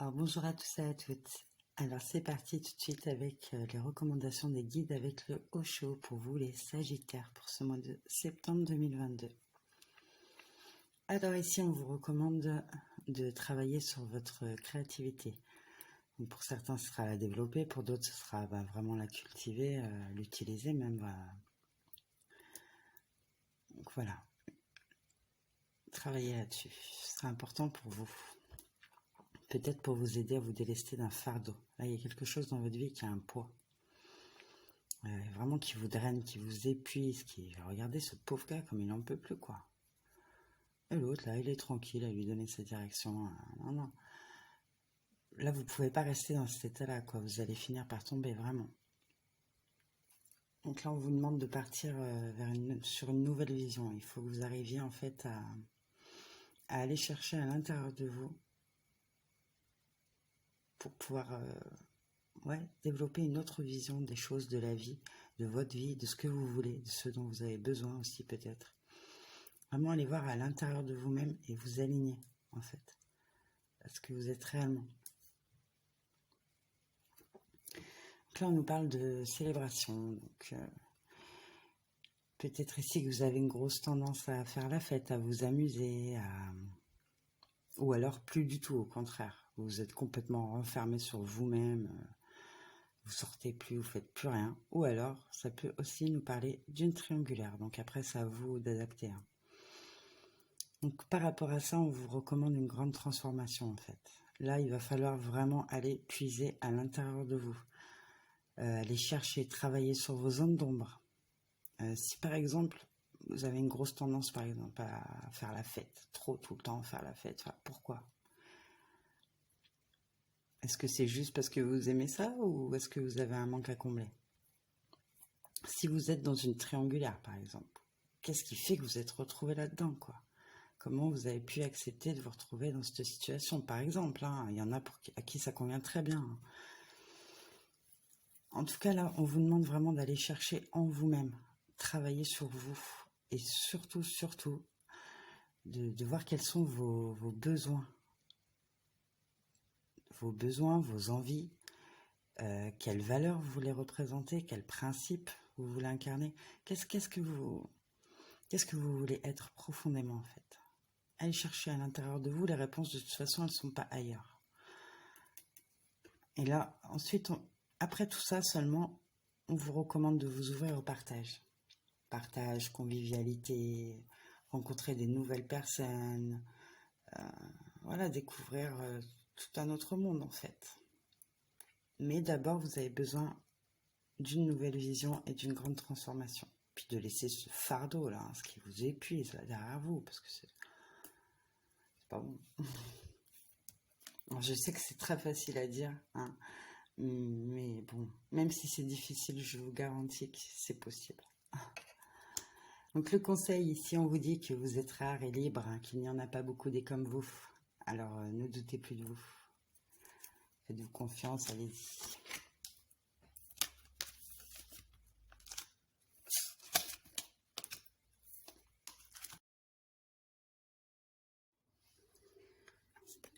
Alors bonjour à tous et à toutes. Alors c'est parti tout de suite avec les recommandations des guides avec le Osho pour vous les Sagittaires pour ce mois de septembre 2022. Alors ici on vous recommande de travailler sur votre créativité. Donc, pour certains ce sera la développer, pour d'autres ce sera vraiment la cultiver, l'utiliser même. Donc voilà, travailler là-dessus, ce sera important pour vous. Peut-être pour vous aider à vous délester d'un fardeau. Là, il y a quelque chose dans votre vie qui a un poids. Vraiment qui vous draine, qui vous épuise. Regardez ce pauvre gars comme il n'en peut plus, quoi. Et l'autre, là, il est tranquille à lui donner sa direction. Non, non. Là, vous ne pouvez pas rester dans cet état-là, quoi. Vous allez finir par tomber, vraiment. Donc là, on vous demande de partir sur une nouvelle vision. Il faut que vous arriviez, en fait, à aller chercher à l'intérieur de vous pour pouvoir développer une autre vision des choses, de la vie, de votre vie, de ce que vous voulez, de ce dont vous avez besoin aussi peut-être. Vraiment aller voir à l'intérieur de vous-même et vous aligner en fait à ce que vous êtes réellement. Donc là on nous parle de célébration, donc peut-être ici que vous avez une grosse tendance à faire la fête, à vous amuser, ou alors plus du tout, au contraire. Vous êtes complètement renfermé sur vous-même, vous sortez plus, vous faites plus rien. Ou alors, ça peut aussi nous parler d'une triangulaire. Donc après, c'est à vous d'adapter. Donc par rapport à ça, on vous recommande une grande transformation en fait. Là, il va falloir vraiment aller puiser à l'intérieur de vous. Aller chercher, travailler sur vos zones d'ombre. Si par exemple, vous avez une grosse tendance par exemple à faire la fête, tout le temps faire la fête, pourquoi ? Est-ce que c'est juste parce que vous aimez ça ou est-ce que vous avez un manque à combler ? Si vous êtes dans une triangulaire, par exemple, qu'est-ce qui fait que vous êtes retrouvé là-dedans, quoi ? Comment vous avez pu accepter de vous retrouver dans cette situation, par exemple, il y en a à qui ça convient très bien. En tout cas, là, on vous demande vraiment d'aller chercher en vous-même, travailler sur vous, et surtout, de voir quels sont vos besoins. Vos besoins, vos envies, quelles valeurs vous voulez représenter, quels principes vous voulez incarner, qu'est-ce que vous voulez être profondément en fait. Allez chercher à l'intérieur de vous, les réponses de toute façon elles ne sont pas ailleurs. Et là ensuite, après tout ça seulement, on vous recommande de vous ouvrir au partage. Partage, convivialité, rencontrer des nouvelles personnes, découvrir tout un autre monde en fait. Mais d'abord, vous avez besoin d'une nouvelle vision et d'une grande transformation. Puis de laisser ce fardeau là, ce qui vous épuise là derrière vous, parce que c'est pas bon. Alors, je sais que c'est très facile à dire, mais bon, même si c'est difficile, je vous garantis que c'est possible. Donc le conseil ici, on vous dit que vous êtes rare et libre, qu'il n'y en a pas beaucoup des comme vous. Alors ne doutez plus de vous. Faites-vous confiance, allez-y.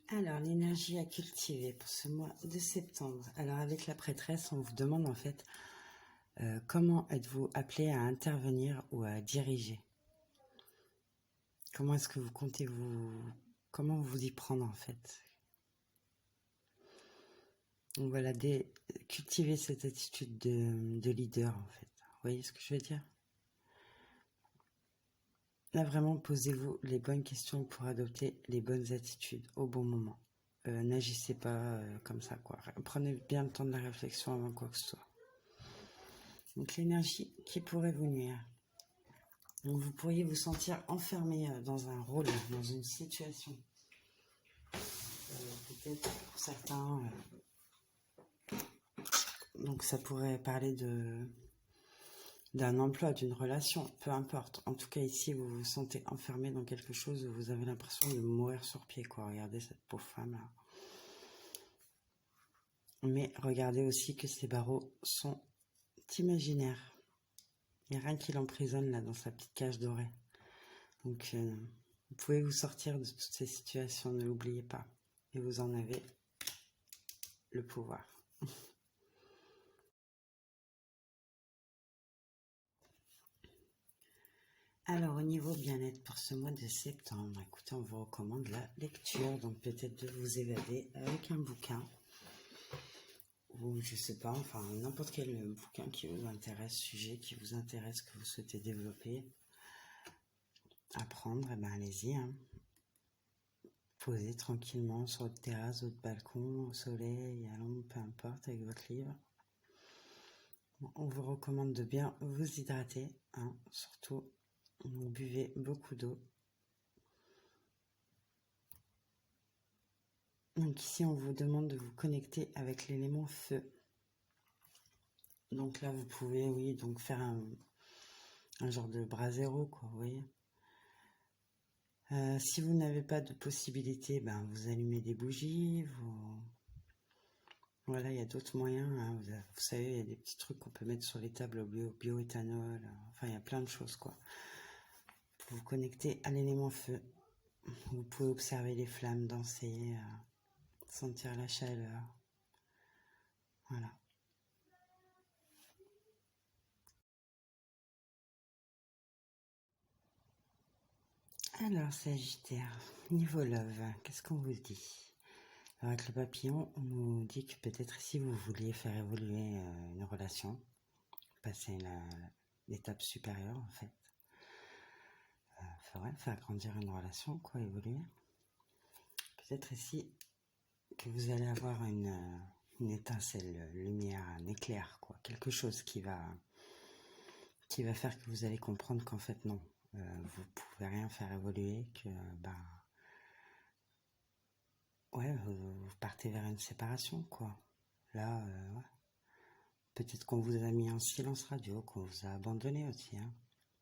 Alors, l'énergie à cultiver pour ce mois de septembre. Alors, avec la prêtresse, on vous demande en fait comment êtes-vous appelé à intervenir ou à diriger ? Comment est-ce que vous comptez comment vous y prendre en fait ? Donc voilà, cultiver cette attitude de leader en fait. Vous voyez ce que je veux dire ? Là vraiment, posez-vous les bonnes questions pour adopter les bonnes attitudes au bon moment. N'agissez pas comme ça, quoi. Prenez bien le temps de la réflexion avant quoi que ce soit. Donc l'énergie qui pourrait vous nuire. Donc vous pourriez vous sentir enfermé dans un rôle, dans une situation. Peut-être pour certains. Donc ça pourrait parler d'un emploi, d'une relation, peu importe. En tout cas ici vous vous sentez enfermé dans quelque chose où vous avez l'impression de mourir sur pied, quoi. Regardez cette pauvre femme là. Mais regardez aussi que ces barreaux sont imaginaires. Il n'y a rien qui l'emprisonne là dans sa petite cage dorée. Donc vous pouvez vous sortir de toutes ces situations, ne l'oubliez pas. Et vous en avez le pouvoir. Alors, au niveau bien-être pour ce mois de septembre, écoutez, on vous recommande la lecture, donc peut-être de vous évader avec un bouquin, ou je sais pas, enfin n'importe quel bouquin qui vous intéresse, sujet qui vous intéresse, que vous souhaitez développer, apprendre, et ben allez-y, hein. Posez tranquillement sur votre terrasse, votre balcon, au soleil, à l'ombre, peu importe, avec votre livre. Bon, on vous recommande de bien vous hydrater, hein, surtout. Vous buvez beaucoup d'eau. Donc ici, on vous demande de vous connecter avec l'élément feu. Donc là, vous pouvez, oui, donc faire un genre de brasero, quoi, vous voyez. Si vous n'avez pas de possibilité, ben, vous allumez des bougies, voilà, il y a d'autres moyens, hein. Vous savez, il y a des petits trucs qu'on peut mettre sur les tables au bioéthanol, enfin, il y a plein de choses, quoi. Pour vous connecter à l'élément feu, vous pouvez observer les flammes danser, sentir la chaleur, voilà. Alors, Sagittaire, niveau love, qu'est-ce qu'on vous dit? Alors, avec le papillon, on nous dit que peut-être si vous vouliez faire évoluer une relation, passer l'étape supérieure en fait, faudrait faire grandir une relation, quoi, évoluer. Peut-être ici que vous allez avoir une étincelle, lumière, un éclair, quoi, quelque chose qui va faire que vous allez comprendre qu'en fait non, vous pouvez rien faire évoluer, que ouais, vous partez vers une séparation, quoi. Là, ouais. Peut-être qu'on vous a mis en silence radio, qu'on vous a abandonné aussi, hein.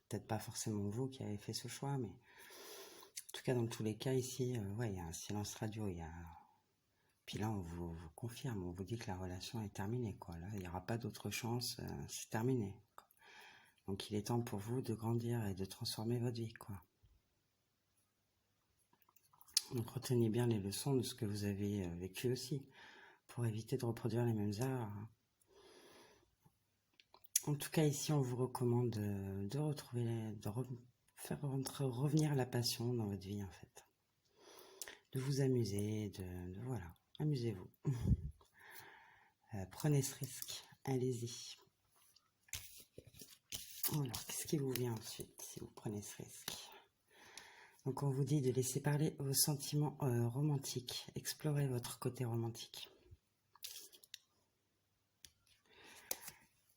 Peut-être pas forcément vous qui avez fait ce choix, mais en tout cas, dans tous les cas, ici, ouais, il y a un silence radio, Puis là, on vous confirme, on vous dit que la relation est terminée, quoi. Là, il n'y aura pas d'autre chance, c'est terminé, quoi. Donc, il est temps pour vous de grandir et de transformer votre vie, quoi. Donc, retenez bien les leçons de ce que vous avez vécu aussi, pour éviter de reproduire les mêmes erreurs. En tout cas, ici, on vous recommande de retrouver, faire revenir la passion dans votre vie, en fait. De vous amuser, voilà, amusez-vous. Prenez ce risque, allez-y. Alors, qu'est-ce qui vous vient ensuite, si vous prenez ce risque? Donc, on vous dit de laisser parler vos sentiments romantiques. Explorez votre côté romantique.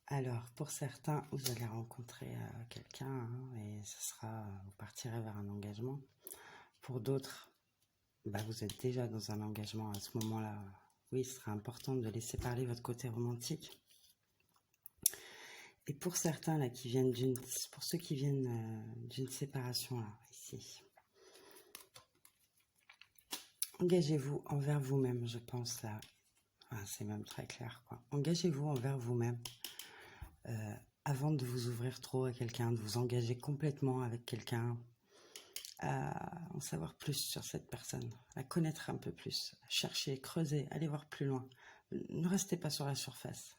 Alors, pour certains, vous allez rencontrer quelqu'un, hein, et vous partirez vers un engagement. Pour d'autres, vous êtes déjà dans un engagement à ce moment-là. Oui, ce sera important de laisser parler votre côté romantique. Et pour certains, là, pour ceux qui viennent d'une séparation, là, ici, engagez-vous envers vous-même, je pense, là. Enfin, c'est même très clair, quoi. Engagez-vous envers vous-même. Avant de vous ouvrir trop à quelqu'un, de vous engager complètement avec quelqu'un, à en savoir plus sur cette personne, à connaître un peu plus, à chercher, creuser, aller voir plus loin. Ne restez pas sur la surface.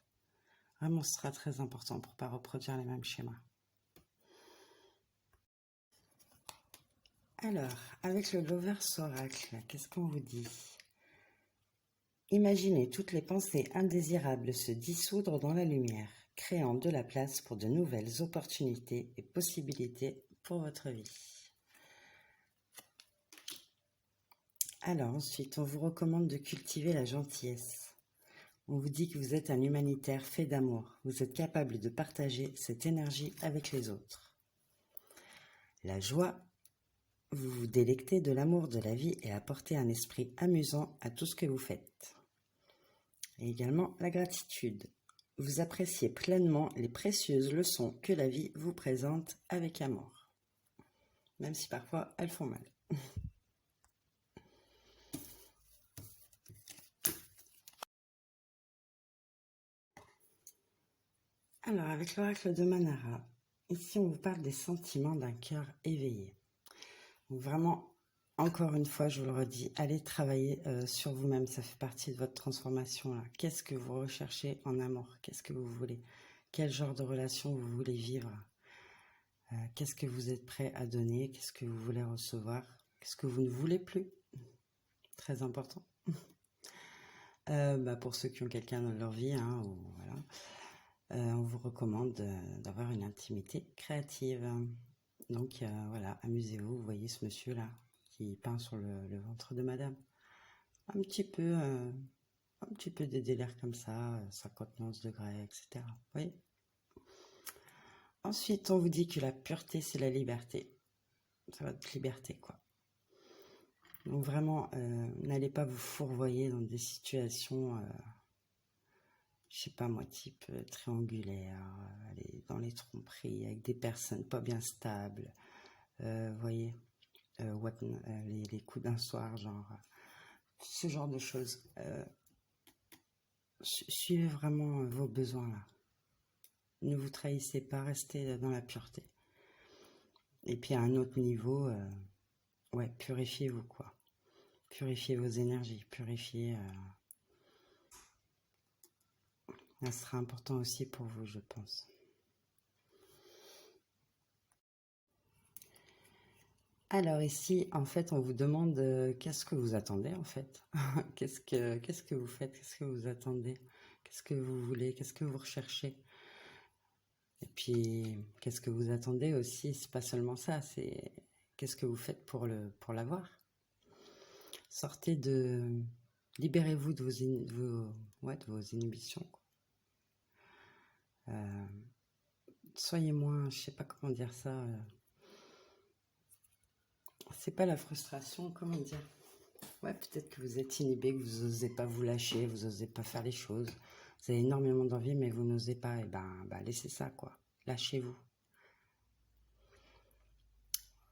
Vraiment, ce sera très important pour ne pas reproduire les mêmes schémas. Alors, avec le Lovers Oracle, qu'est-ce qu'on vous dit? Imaginez toutes les pensées indésirables se dissoudre dans la lumière, créant de la place pour de nouvelles opportunités et possibilités pour votre vie. Alors ensuite, on vous recommande de cultiver la gentillesse. On vous dit que vous êtes un humanitaire fait d'amour. Vous êtes capable de partager cette énergie avec les autres. La joie, vous vous délectez de l'amour de la vie et apportez un esprit amusant à tout ce que vous faites. Et également la gratitude. Vous appréciez pleinement les précieuses leçons que la vie vous présente avec amour. Même si parfois elles font mal. Alors, avec l'oracle de Manara, ici on vous parle des sentiments d'un cœur éveillé. Donc vraiment, Encore une fois, je vous le redis, allez travailler sur vous-même. Ça fait partie de votre transformation là. Qu'est-ce que vous recherchez en amour? Qu'est-ce que vous voulez? Quel genre de relation vous voulez vivre? Qu'est-ce que vous êtes prêt à donner? Qu'est-ce que vous voulez recevoir? Qu'est-ce que vous ne voulez plus? Très important. Pour ceux qui ont quelqu'un dans leur vie, hein, voilà, on vous recommande d'avoir une intimité créative. Donc voilà, amusez-vous. Vous voyez ce monsieur-là qui peint sur le ventre de madame. Un petit peu des délires comme ça, 59 degrés, etc. Vous voyez? Ensuite, on vous dit que la pureté, c'est la liberté. C'est votre liberté, quoi. Donc vraiment, n'allez pas vous fourvoyer dans des situations, je sais pas moi, type triangulaire, aller dans les tromperies avec des personnes pas bien stables, vous voyez, les coups d'un soir, genre, ce genre de choses. Suivez vraiment vos besoins là. Ne vous trahissez pas, restez dans la pureté. Et puis à un autre niveau, ouais, purifiez-vous quoi. Purifiez vos énergies, purifiez. Ça sera important aussi pour vous, je pense. Alors ici, en fait, on vous demande qu'est-ce que vous attendez en fait. Qu'est-ce que vous faites, qu'est-ce que vous attendez, qu'est-ce que vous voulez, qu'est-ce que vous recherchez. Et puis, qu'est-ce que vous attendez aussi, c'est pas seulement ça, c'est qu'est-ce que vous faites pour l'avoir. Sortez de... Libérez-vous de vos inhibitions. Soyez moins, je sais pas comment dire ça, c'est pas la frustration, comment dire. Ouais, peut-être que vous êtes inhibé, que vous n'osez pas vous lâcher, vous n'osez pas faire les choses. Vous avez énormément d'envie, mais vous n'osez pas. Et laissez ça, quoi. Lâchez-vous.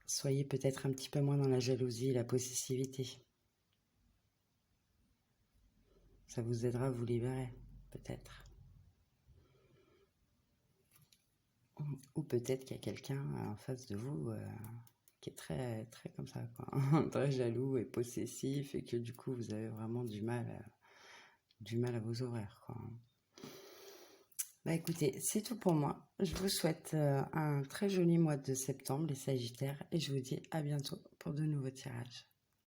Soyez peut-être un petit peu moins dans la jalousie et la possessivité. Ça vous aidera à vous libérer, peut-être. Ou peut-être qu'il y a quelqu'un en face de vous qui est très, très comme ça, quoi. Très jaloux et possessif, et que du coup, vous avez vraiment du mal à vous ouvrir, quoi. Écoutez, c'est tout pour moi. Je vous souhaite un très joli mois de septembre, les Sagittaires, et je vous dis à bientôt pour de nouveaux tirages.